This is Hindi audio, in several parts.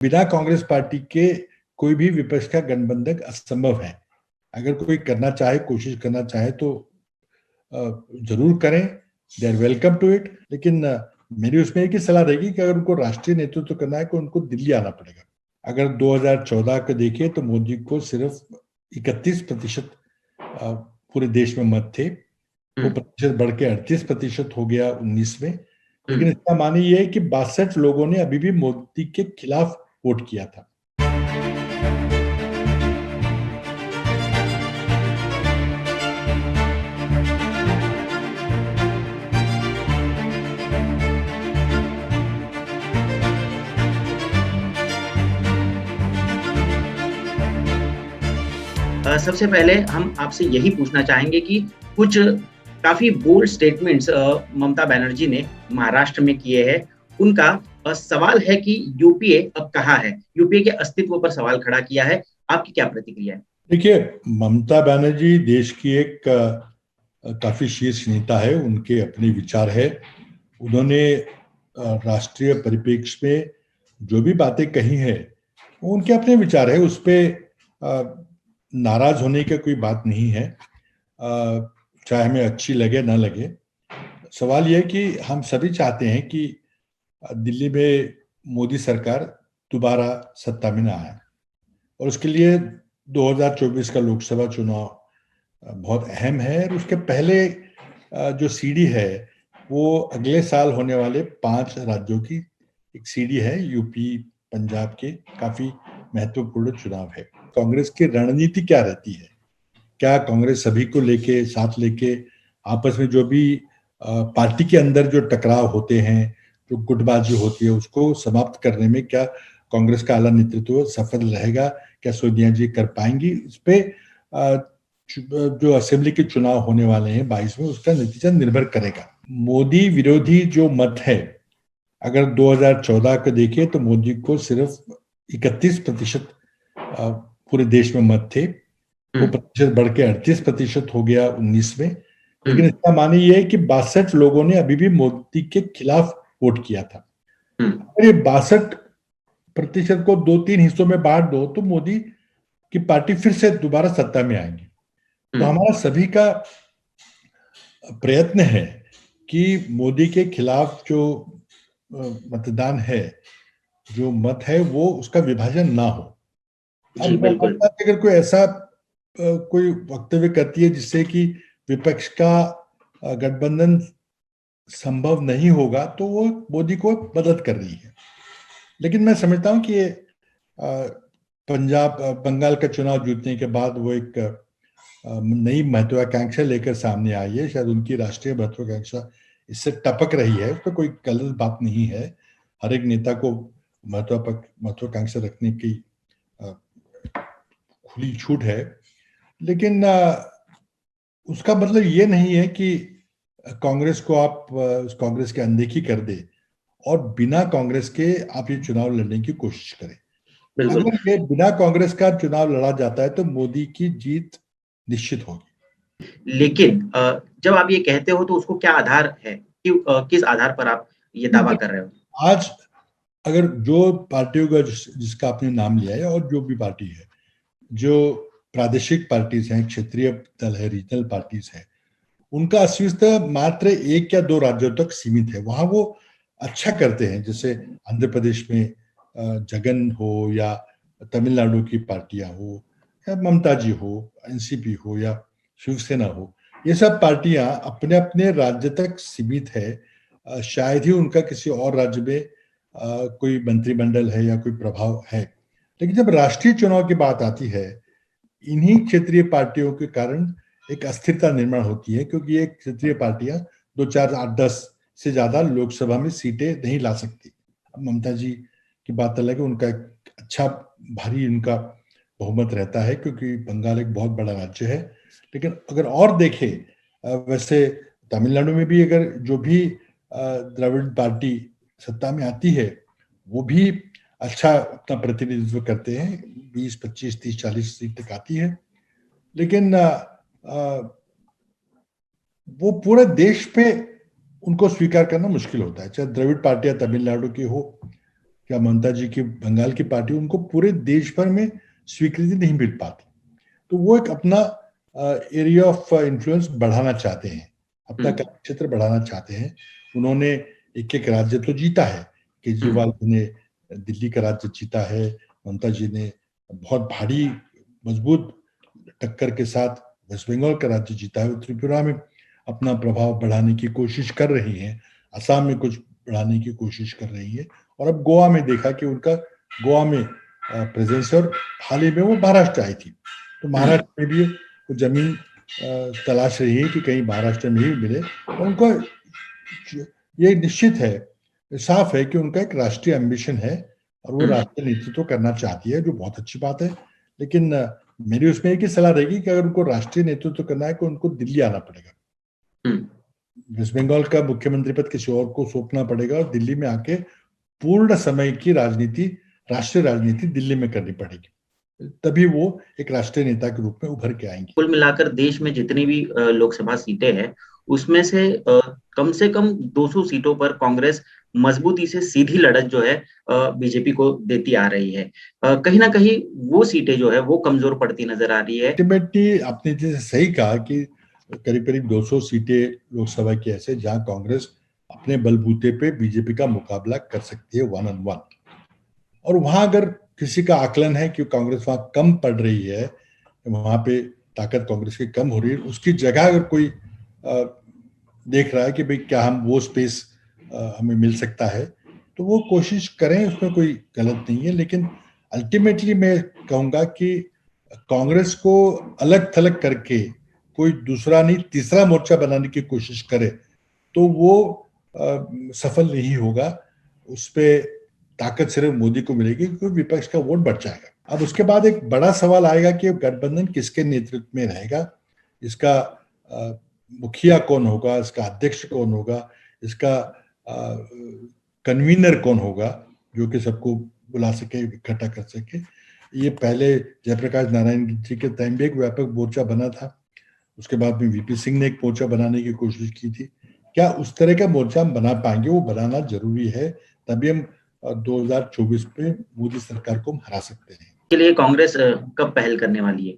बिना कांग्रेस पार्टी के कोई भी विपक्ष का गठबंधन असंभव है। अगर कोई करना चाहे, कोशिश करना चाहे तो जरूर करें, they are welcome to it. लेकिन मेरी उसमें एक ही सलाह रहेगी कि अगर उनको राष्ट्रीय नेतृत्व करना है तो उनको दिल्ली आना पड़ेगा। अगर 2014 को देखें तो मोदी को सिर्फ 31% पूरे देश में मत थे। वो प्रतिशत बढ़ के 38% हो गया 19 में। लेकिन इसका माने ये है कि 62 लोगों ने अभी भी मोदी के खिलाफ वोट किया था। सबसे पहले हम आपसे यही पूछना चाहेंगे कि कुछ काफी बोल्ड स्टेटमेंट्स ममता बनर्जी ने महाराष्ट्र में किए हैं। उनका सवाल है कि यूपीए अब कहाँ है, यूपीए के अस्तित्व पर सवाल खड़ा किया है। आपकी क्या प्रतिक्रिया है? देखिए, ममता बनर्जी देश की एक काफी शीर्ष नेता है, उनके अपने विचार है। उन्होंने राष्ट्रीय परिप्रेक्ष्य में जो भी बातें कही है वो उनके अपने विचार है, उस पर नाराज होने की कोई बात नहीं है, चाहे हमें अच्छी लगे ना लगे। सवाल यह है कि हम सभी चाहते हैं कि दिल्ली में मोदी सरकार दोबारा सत्ता में ना आए, और उसके लिए 2024 का लोकसभा चुनाव बहुत अहम है। और उसके पहले जो सीडी है वो अगले साल होने वाले 5 राज्यों की एक सीडी है, यूपी पंजाब के काफी महत्वपूर्ण चुनाव है। कांग्रेस की रणनीति क्या रहती है? क्या कांग्रेस सभी को लेके साथ लेके आपस में जो भी पार्टी के अंदर जो टकराव होते हैं, जो गुटबाजी होती है, उसको समाप्त करने में क्या कांग्रेस का आला नेतृत्व सफल रहेगा? क्या सोनिया जी कर पाएंगी? इस पे जो असेंबली के चुनाव होने वाले हैं 22 में, उसका नतीजा निर्भर करेगा। मोदी विरोधी जो मत है, अगर 2014 को देखें तो मोदी को सिर्फ 31% पूरे देश में मत थे। वो प्रतिशत बढ़ के 38% हो गया 19 में। लेकिन इसका माने ये है कि 62 लोगों ने अभी भी मोदी के खिलाफ वोट किया था। अगर ये 62% को 2-3 हिस्सों में बांट दो तो मोदी की पार्टी फिर से दोबारा सत्ता में आएंगी। तो हमारा सभी का प्रयत्न है कि मोदी के खिलाफ जो मतदान है, जो मत है, वो उसका विभाजन ना हो। अब अगर कोई ऐसा कोई वक्तव्य करती है जिससे कि विपक्ष का गठबंधन संभव नहीं होगा, तो वो मोदी को मदद कर रही है। लेकिन मैं समझता हूं कि ये बंगाल का चुनाव जीतने के बाद वो एक नई महत्वाकांक्षा लेकर सामने आई है। शायद उनकी राष्ट्रीय महत्वाकांक्षा इससे टपक रही है, उस पर कोई गलत बात नहीं है। हर एक नेता को महत्वाकांक्षा रखने की खुली छूट है। लेकिन उसका मतलब ये नहीं है कि कांग्रेस को आप कांग्रेस की अनदेखी कर दे और बिना कांग्रेस के आप ये चुनाव लड़ने की कोशिश करें। अगर ये बिना कांग्रेस का चुनाव लड़ा जाता है तो मोदी की जीत निश्चित होगी। लेकिन जब आप ये कहते हो तो उसको क्या आधार है? किस आधार पर आप ये दावा कर रहे हो? आज अगर जो पार्टियों का जिसका आपने नाम लिया है, और जो भी पार्टी है, जो प्रादेशिक पार्टीज हैं, क्षेत्रीय दल है, रीजनल पार्टीज है, उनका अस्तित्व मात्र 1 या 2 राज्यों तक सीमित है। वहां वो अच्छा करते हैं, जैसे आंध्र प्रदेश में जगन हो, या तमिलनाडु की पार्टियां हो, या ममता जी हो, एनसीपी हो, या शिवसेना हो, ये सब पार्टियां अपने अपने राज्य तक सीमित है। शायद ही उनका किसी और राज्य में कोई मंत्रिमंडल है या कोई प्रभाव है। लेकिन जब राष्ट्रीय चुनाव की बात आती है, इन्हीं क्षेत्रीय पार्टियों के कारण एक अस्थिरता निर्माण होती है, क्योंकि ये क्षेत्रीय पार्टियां 2, 4, 8, 10 से ज्यादा लोकसभा में सीटें नहीं ला सकती। अब ममता जी की बात अलग है, उनका एक अच्छा भारी उनका बहुमत रहता है, क्योंकि बंगाल एक बहुत बड़ा राज्य है। लेकिन अगर और देखें, वैसे तमिलनाडु में भी अगर जो भी द्रविड़ पार्टी सत्ता में आती है, वो भी अच्छा अपना प्रतिनिधित्व करते हैं, 20, 25, 30, 40 सीट तक आती है। लेकिन वो पूरे देश पे उनको स्वीकार करना मुश्किल होता है, चाहे द्रविड़ पार्टियां तमिलनाडु की हो क्या ममता जी की बंगाल की पार्टी, उनको पूरे देश भर में स्वीकृति नहीं मिल पाती। तो वो एक अपना एरिया ऑफ इन्फ्लुएंस बढ़ाना चाहते हैं, अपना क्षेत्र बढ़ाना चाहते हैं। उन्होंने एक एक राज्य तो जीता है, केजरीवाल ने दिल्ली का राज्य जीता है, ममता जी ने बहुत भारी मजबूत टक्कर के साथ वेस्ट बंगाल का राज्य जीता है। त्रिपुरा में अपना प्रभाव बढ़ाने की कोशिश कर रही हैं, असम में कुछ बढ़ाने की कोशिश कर रही है, और अब गोवा में देखा कि उनका गोवा में प्रेजेंस है, और हाल ही में वो महाराष्ट्र आई थी, तो महाराष्ट्र में भी वो जमीन तलाश रही है कि कहीं महाराष्ट्र में ही मिले। और उनको ये निश्चित है, साफ है कि उनका एक राष्ट्रीय एम्बिशन है और वो राष्ट्रीय नेतृत्व करना चाहती है, जो बहुत अच्छी बात है। लेकिन मेरी उसमें एक ही सलाह रहेगी कि अगर उनको राष्ट्रीय नेतृत्व करना है तो उनको दिल्ली आना पड़ेगा। वेस्ट बंगाल का मुख्यमंत्री पद किसी और को सौंपना पड़ेगा और दिल्ली में आके पूर्ण समय की राजनीति, राष्ट्रीय राजनीति दिल्ली में करनी पड़ेगी, तभी वो एक राष्ट्रीय नेता के रूप में उभर के आएंगे। कुल मिलाकर देश में जितनी भी लोकसभा सीटें हैं, उसमें से कम 200 सीटों पर कांग्रेस मजबूती से सीधी लड़त जो है बीजेपी को देती आ रही है। कहीं ना कहीं वो सीटें जो है वो कमजोर पड़ती नजर आ रही है। अल्टीमेटली आपने जैसे सही कहा कि करीब करीब 200 सीटें लोकसभा की ऐसे जहां कांग्रेस अपने बलबूते पे बीजेपी का मुकाबला कर सकती है 1 on 1, और वहां अगर किसी का आकलन है कि कांग्रेस वहां कम पड़ रही है, वहां पे ताकत कांग्रेस की कम हो रही है, उसकी जगह अगर कोई देख रहा है कि भाई क्या हम वो स्पेस हमें मिल सकता है, तो वो कोशिश करें, उसमें कोई गलत नहीं है। लेकिन अल्टीमेटली मैं कहूंगा कि कांग्रेस को अलग थलग करके कोई दूसरा नहीं तीसरा मोर्चा बनाने की कोशिश करे तो वो सफल नहीं होगा। उस पर ताकत सिर्फ मोदी को मिलेगी क्योंकि विपक्ष का वोट बढ़ जाएगा। अब उसके बाद एक बड़ा सवाल आएगा कि गठबंधन किसके नेतृत्व में रहेगा, इसका मुखिया कौन होगा, इसका अध्यक्ष कौन होगा, इसका कन्वीनर कौन होगा जो कि सबको बुला सके, इकट्ठा कर सके। ये पहले जयप्रकाश नारायण जी के टाइम भी एक व्यापक मोर्चा बना था, उसके बाद में वीपी सिंह ने एक मोर्चा बनाने की कोशिश की थी। क्या उस तरह का मोर्चा हम बना पाएंगे? वो बनाना जरूरी है, तभी हम 2024 में मोदी सरकार को हम हरा सकते हैं। के लिए कांग्रेस कब पहल करने वाली है?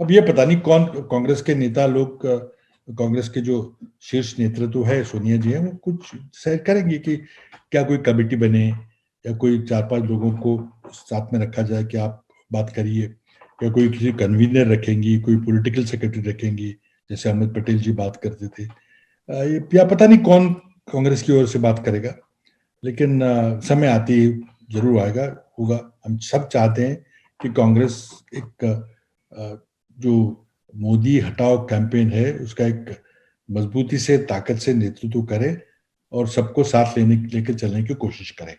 अब ये पता नहीं कौन कांग्रेस के नेता लोग, कांग्रेस के जो शीर्ष नेतृत्व है, सोनिया जी है, वो कुछ डिसाइड करेंगे कि क्या कोई कमेटी बने या कोई 4-5 लोगों को साथ में रखा जाए कि आप बात करिए, या कोई किसी कन्वीनर रखेंगी, कोई पॉलिटिकल सेक्रेटरी रखेंगी जैसे अहमद पटेल जी बात करते थे, या पता नहीं कौन कांग्रेस की ओर से बात करेगा। लेकिन समय आती जरूर आएगा, होगा। हम सब चाहते हैं कि कांग्रेस एक जो मोदी हटाओ कैंपेन है उसका एक मजबूती से, ताकत से नेतृत्व करे और सबको साथ लेकर चलने की कोशिश करे।